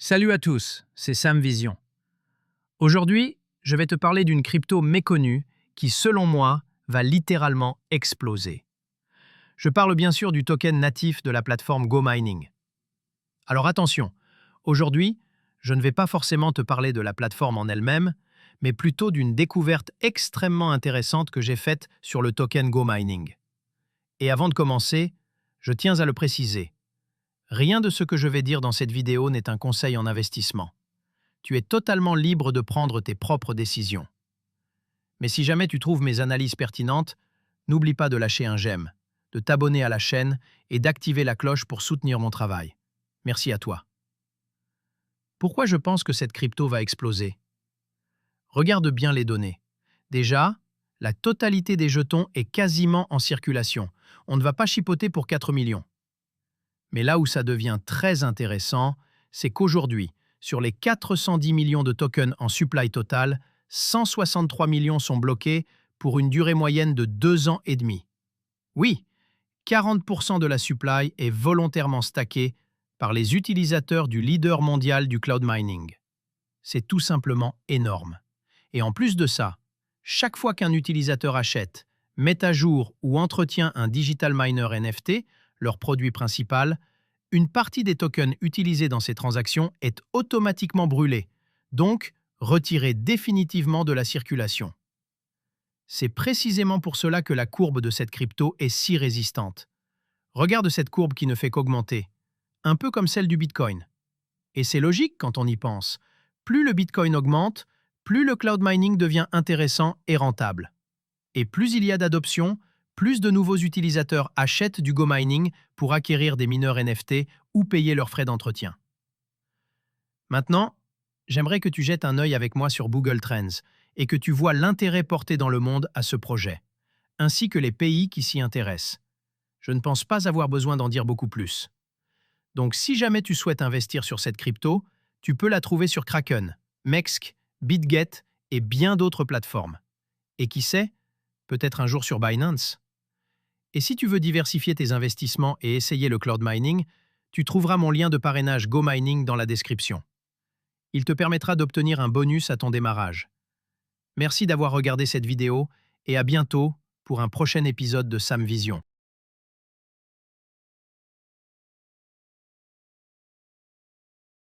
Salut à tous, c'est Sam Vision. Aujourd'hui, je vais te parler d'une crypto méconnue qui, selon moi, va littéralement exploser. Je parle bien sûr du token natif de la plateforme GoMining. Alors attention, aujourd'hui, je ne vais pas forcément te parler de la plateforme en elle-même, mais plutôt d'une découverte extrêmement intéressante que j'ai faite sur le token GoMining. Et avant de commencer, je tiens à le préciser. Rien de ce que je vais dire dans cette vidéo n'est un conseil en investissement. Tu es totalement libre de prendre tes propres décisions. Mais si jamais tu trouves mes analyses pertinentes, n'oublie pas de lâcher un j'aime, de t'abonner à la chaîne et d'activer la cloche pour soutenir mon travail. Merci à toi. Pourquoi je pense que cette crypto va exploser? Regarde bien les données. Déjà, la totalité des jetons est quasiment en circulation. On ne va pas chipoter pour 4 millions. Mais là où ça devient très intéressant, c'est qu'aujourd'hui, sur les 410 millions de tokens en supply total, 163 millions sont bloqués pour une durée moyenne de 2 ans et demi. Oui, 40% de la supply est volontairement stackée par les utilisateurs du leader mondial du cloud mining. C'est tout simplement énorme. Et en plus de ça, chaque fois qu'un utilisateur achète, met à jour ou entretient un digital miner NFT, leur produit principal, une partie des tokens utilisés dans ces transactions est automatiquement brûlée, donc retirée définitivement de la circulation. C'est précisément pour cela que la courbe de cette crypto est si résistante. Regarde cette courbe qui ne fait qu'augmenter, un peu comme celle du Bitcoin. Et c'est logique quand on y pense. Plus le Bitcoin augmente, plus le cloud mining devient intéressant et rentable. Et plus il y a d'adoption, plus de nouveaux utilisateurs achètent du GoMining pour acquérir des mineurs NFT ou payer leurs frais d'entretien. Maintenant, j'aimerais que tu jettes un œil avec moi sur Google Trends et que tu vois l'intérêt porté dans le monde à ce projet, ainsi que les pays qui s'y intéressent. Je ne pense pas avoir besoin d'en dire beaucoup plus. Donc si jamais tu souhaites investir sur cette crypto, tu peux la trouver sur Kraken, Mex, BitGet et bien d'autres plateformes. Et qui sait, peut-être un jour sur Binance. Et si tu veux diversifier tes investissements et essayer le cloud mining, tu trouveras mon lien de parrainage GoMining dans la description. Il te permettra d'obtenir un bonus à ton démarrage. Merci d'avoir regardé cette vidéo et à bientôt pour un prochain épisode de Sam Vision.